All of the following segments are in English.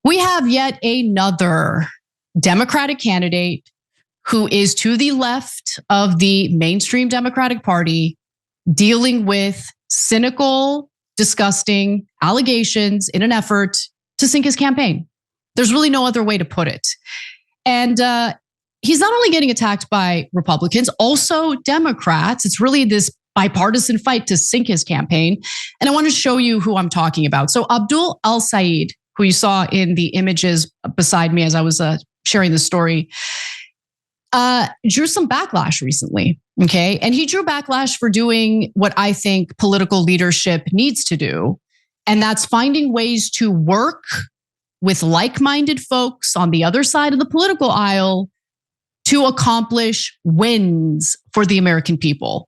We have yet another Democratic candidate who is to the left of the mainstream Democratic Party, dealing with cynical, disgusting allegations in an effort to sink his campaign. There's really no other way to put it. And he's not only getting attacked by Republicans, also Democrats. It's really this bipartisan fight to sink his campaign. And I want to show you who I'm talking about. So Abdul El-Sayed, who you saw in the images beside me as I was sharing the story, drew some backlash recently, okay? And he drew backlash for doing what I think political leadership needs to do, and that's finding ways to work with like-minded folks on the other side of the political aisle to accomplish wins for the American people.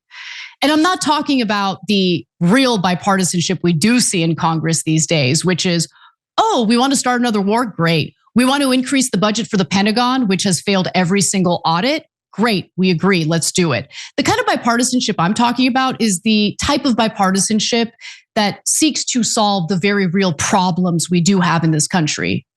And I'm not talking about the real bipartisanship we do see in Congress these days, which is, oh, we want to start another war? Great. We want to increase the budget for the Pentagon, which has failed every single audit. Great, we agree, let's do it. The kind of bipartisanship I'm talking about is the type of bipartisanship that seeks to solve the very real problems we do have in this country.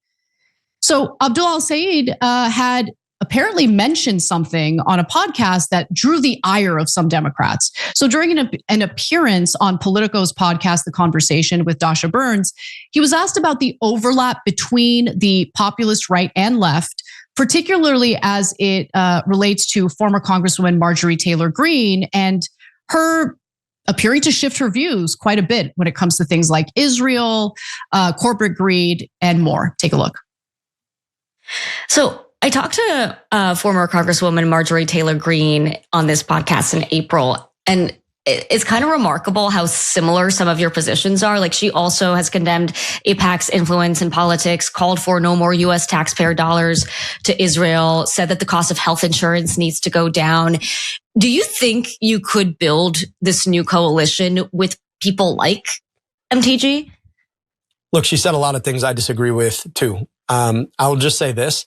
So Abdul El-Sayed had apparently mentioned something on a podcast that drew the ire of some Democrats. So during an appearance on Politico's podcast, The Conversation with Dasha Burns, he was asked about the overlap between the populist right and left, particularly as it relates to former Congresswoman Marjorie Taylor Greene and her appearing to shift her views quite a bit when it comes to things like Israel, corporate greed, and more. Take a look. So I talked to former Congresswoman Marjorie Taylor Greene on this podcast in April, and it's kind of remarkable how similar some of your positions are. Like, she also has condemned AIPAC's influence in politics, called for no more U.S. taxpayer dollars to Israel, said that the cost of health insurance needs to go down. Do you think you could build this new coalition with people like MTG? Look, she said a lot of things I disagree with too. I'll just say this,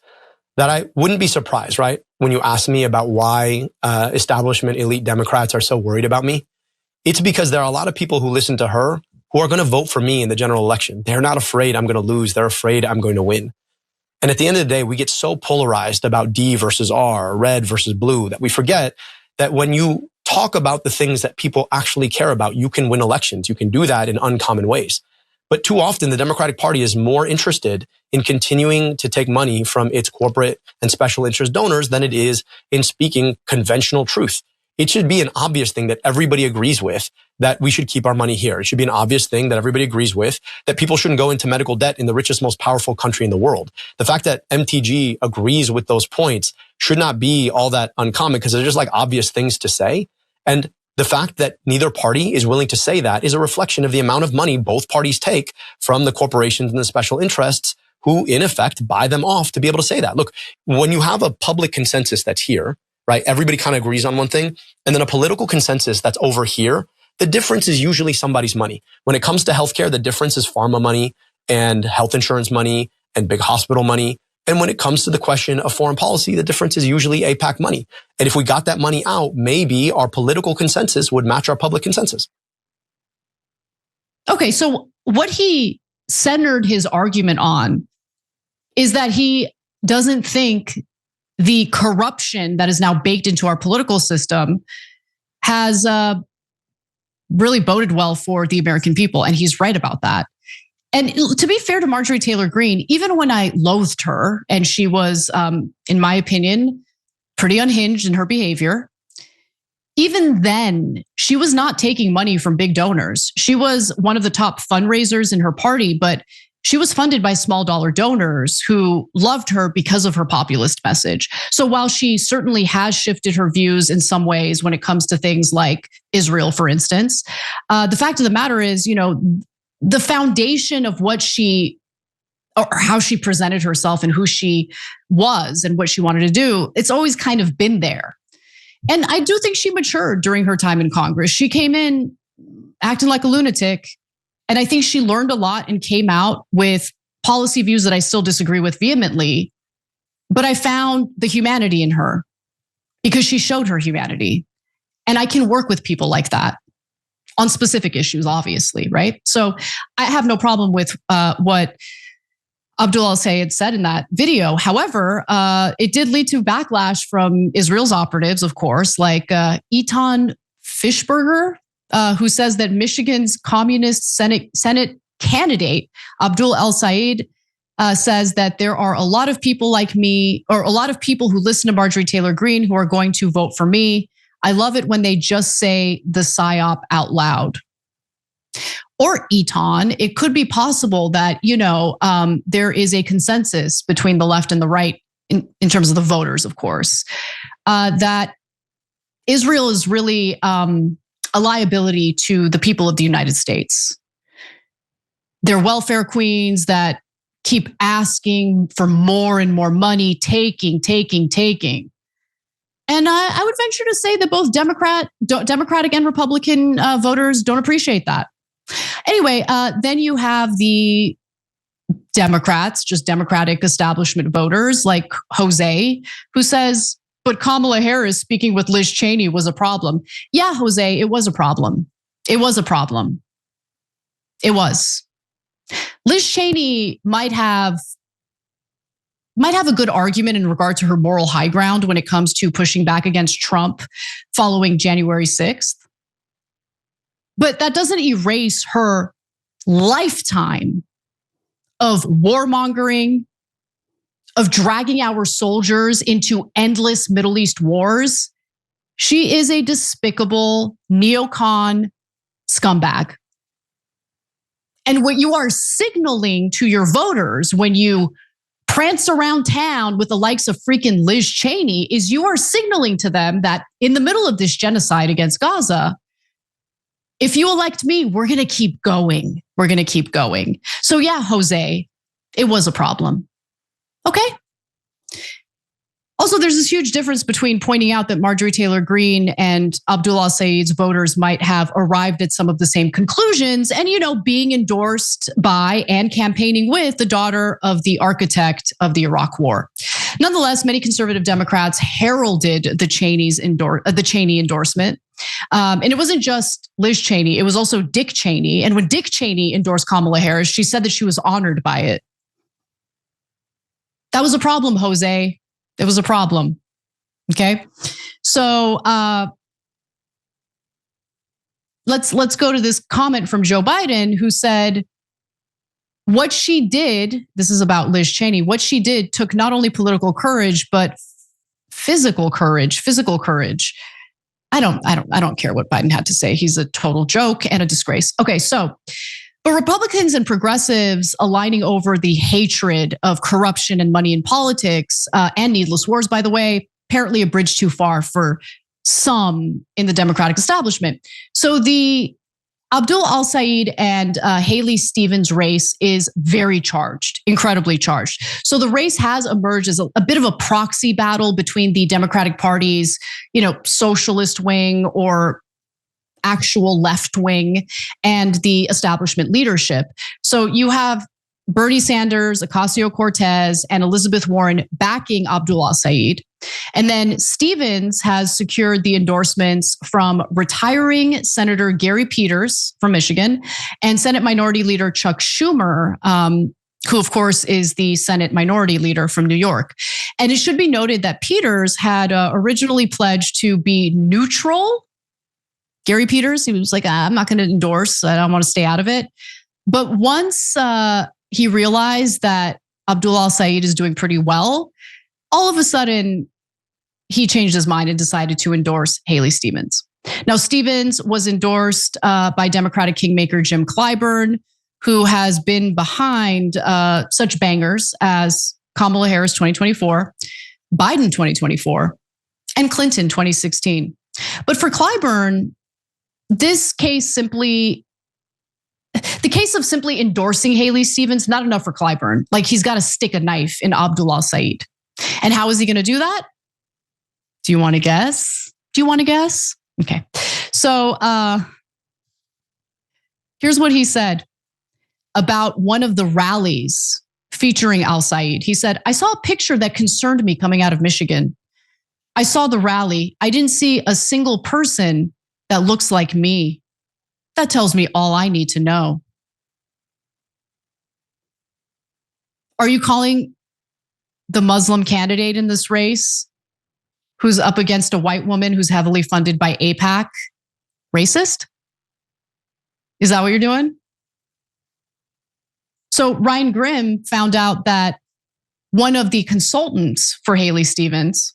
that I wouldn't be surprised, right, when you ask me about why establishment elite Democrats are so worried about me. It's because there are a lot of people who listen to her who are going to vote for me in the general election. They're not afraid I'm going to lose. They're afraid I'm going to win. And at the end of the day, we get so polarized about D versus R, red versus blue, that we forget that when you talk about the things that people actually care about, you can win elections. You can do that in uncommon ways. But too often, the Democratic Party is more interested in continuing to take money from its corporate and special interest donors than it is in speaking conventional truth. It should be an obvious thing that everybody agrees with, that we should keep our money here. It should be an obvious thing that everybody agrees with, that people shouldn't go into medical debt in the richest, most powerful country in the world. The fact that MTG agrees with those points should not be all that uncommon, because they're just like obvious things to say. And the fact that neither party is willing to say that is a reflection of the amount of money both parties take from the corporations and the special interests who, in effect, buy them off to be able to say that. Look, when you have a public consensus that's here, right, everybody kind of agrees on one thing, and then a political consensus that's over here, the difference is usually somebody's money. When it comes to healthcare, the difference is pharma money and health insurance money and big hospital money. And when it comes to the question of foreign policy, the difference is usually AIPAC money. And if we got that money out, maybe our political consensus would match our public consensus. Okay, so what he centered his argument on is that he doesn't think the corruption that is now baked into our political system has really boded well for the American people. And he's right about that. And to be fair to Marjorie Taylor Greene, even when I loathed her, and she was, in my opinion, pretty unhinged in her behavior, even then, she was not taking money from big donors. She was one of the top fundraisers in her party, but she was funded by small dollar donors who loved her because of her populist message. So while she certainly has shifted her views in some ways when it comes to things like Israel, for instance, the fact of the matter is, the foundation of what she, or how she presented herself and who she was and what she wanted to do, it's always kind of been there. And I do think she matured during her time in Congress. She came in acting like a lunatic, and I think she learned a lot and came out with policy views that I still disagree with vehemently. But I found the humanity in her because she showed her humanity. And I can work with people like that on specific issues, obviously, right? So I have no problem with what Abdul El-Sayed said in that video. However, it did lead to backlash from Israel's operatives, of course, like Eitan Fischberger, who says that Michigan's communist Senate candidate, Abdul El-Sayed, says that there are a lot of people like me, or a lot of people who listen to Marjorie Taylor Greene who are going to vote for me. I love it when they just say the PSYOP out loud. Or Eitan, it could be possible that, there is a consensus between the left and the right in terms of the voters, of course, that Israel is really a liability to the people of the United States. They're welfare queens that keep asking for more and more money, taking. And I would venture to say that both Democratic and Republican voters don't appreciate that. Anyway, then you have the Democrats, just Democratic establishment voters like Jose, who says, but Kamala Harris speaking with Liz Cheney was a problem. Yeah, Jose, it was a problem. It was a problem. It was. Liz Cheney might have a good argument in regard to her moral high ground when it comes to pushing back against Trump following January 6th. But that doesn't erase her lifetime of warmongering, of dragging our soldiers into endless Middle East wars. She is a despicable neocon scumbag. And what you are signaling to your voters when you prance around town with the likes of freaking Liz Cheney is you are signaling to them that in the middle of this genocide against Gaza, if you elect me, we're going to keep going. We're going to keep going. So yeah, Jose, it was a problem. Okay. Also, there's this huge difference between pointing out that Marjorie Taylor Greene and Abdul El-Sayed's voters might have arrived at some of the same conclusions and, being endorsed by and campaigning with the daughter of the architect of the Iraq War. Nonetheless, many conservative Democrats heralded the Cheney endorsement. And it wasn't just Liz Cheney, it was also Dick Cheney. And when Dick Cheney endorsed Kamala Harris, she said that she was honored by it. That was a problem, Jose. It was a problem. Okay. So let's go to this comment from Joe Biden, who said, what she did, this is about Liz Cheney, what she did took not only political courage, but physical courage. I don't care what Biden had to say. He's a total joke and a disgrace. Okay, so but Republicans and progressives aligning over the hatred of corruption and money in politics and needless wars, by the way, apparently a bridge too far for some in the Democratic establishment. So the Abdul El-Sayed and Haley Stevens race is very charged, incredibly charged. So the race has emerged as a bit of a proxy battle between the Democratic Party's, socialist wing or actual left wing and the establishment leadership. So you have Bernie Sanders, Ocasio-Cortez, and Elizabeth Warren backing Abdul El-Sayed. And then Stevens has secured the endorsements from retiring Senator Gary Peters from Michigan and Senate Minority Leader Chuck Schumer, who of course is the Senate Minority Leader from New York. And it should be noted that Peters had originally pledged to be neutral. Gary Peters, he was like, I'm not going to endorse. I don't want to stay out of it. But once he realized that Abdul El-Sayed is doing pretty well, all of a sudden, he changed his mind and decided to endorse Haley Stevens. Now, Stevens was endorsed by Democratic kingmaker Jim Clyburn, who has been behind such bangers as Kamala Harris 2024, Biden 2024, and Clinton 2016. But for Clyburn, the case of simply endorsing Haley Stevens, not enough for Clyburn. Like he's got to stick a knife in Abdul El-Sayed. And how is he going to do that? Do you want to guess? Okay. So here's what he said about one of the rallies featuring El-Sayed. He said, I saw a picture that concerned me coming out of Michigan. I saw the rally. I didn't see a single person that looks like me. That tells me all I need to know. Are you calling the Muslim candidate in this race, who's up against a white woman who's heavily funded by AIPAC, racist? Is that what you're doing? So Ryan Grimm found out that one of the consultants for Haley Stevens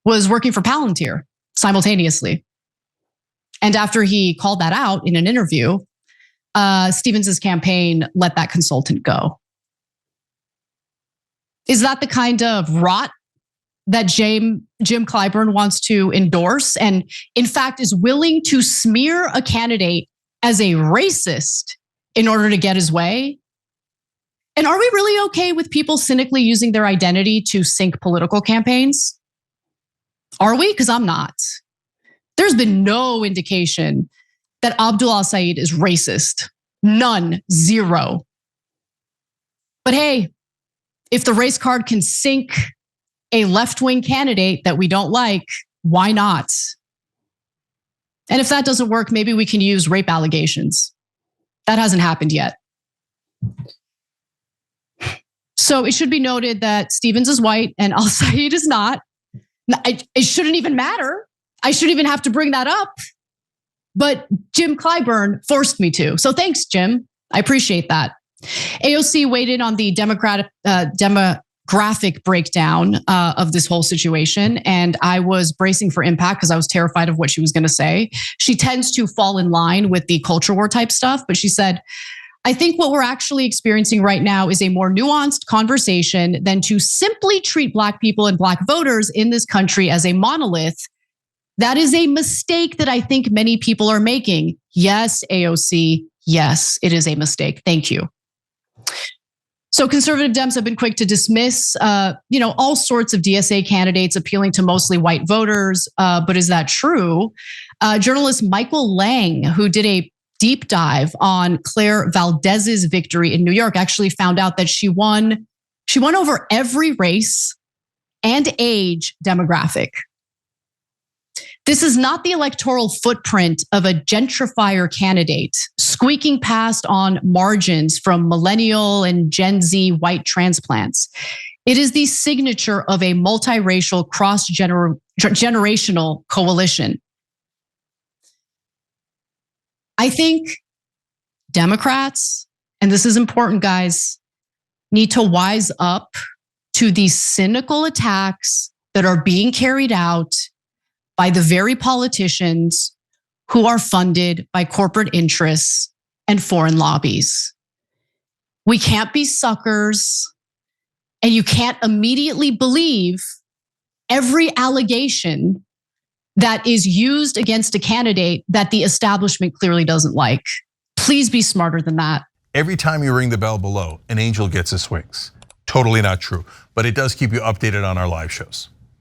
was working for Palantir simultaneously. And after he called that out in an interview, Stevens' campaign let that consultant go. Is that the kind of rot that Jim Clyburn wants to endorse, and in fact is willing to smear a candidate as a racist in order to get his way? And are we really okay with people cynically using their identity to sink political campaigns? Are we? Because I'm not. There's been no indication that Abdul El-Sayed is racist. None. Zero. But hey, if the race card can sink a left-wing candidate that we don't like, why not? And if that doesn't work, maybe we can use rape allegations. That hasn't happened yet. So it should be noted that Stevens is white and El-Sayed is not. It shouldn't even matter. I shouldn't even have to bring that up. But Jim Clyburn forced me to. So thanks, Jim. I appreciate that. AOC weighed in on the demographic breakdown of this whole situation. And I was bracing for impact because I was terrified of what she was going to say. She tends to fall in line with the culture war type stuff. But she said, I think what we're actually experiencing right now is a more nuanced conversation than to simply treat Black people and Black voters in this country as a monolith. That is a mistake that I think many people are making. Yes, AOC. Yes, it is a mistake. Thank you. So conservative Dems have been quick to dismiss, all sorts of DSA candidates appealing to mostly white voters. But is that true? Journalist Michael Lang, who did a deep dive on Claire Valdez's victory in New York, actually found out that she won over every race and age demographic. This is not the electoral footprint of a gentrifier candidate squeaking past on margins from millennial and Gen Z white transplants. It is the signature of a multiracial, cross-generational coalition. I think Democrats, and this is important, guys, need to wise up to these cynical attacks that are being carried out by the very politicians who are funded by corporate interests and foreign lobbies. We can't be suckers, and you can't immediately believe every allegation that is used against a candidate that the establishment clearly doesn't like. Please be smarter than that. Every time you ring the bell below, an angel gets his wings. Totally not true, but it does keep you updated on our live shows.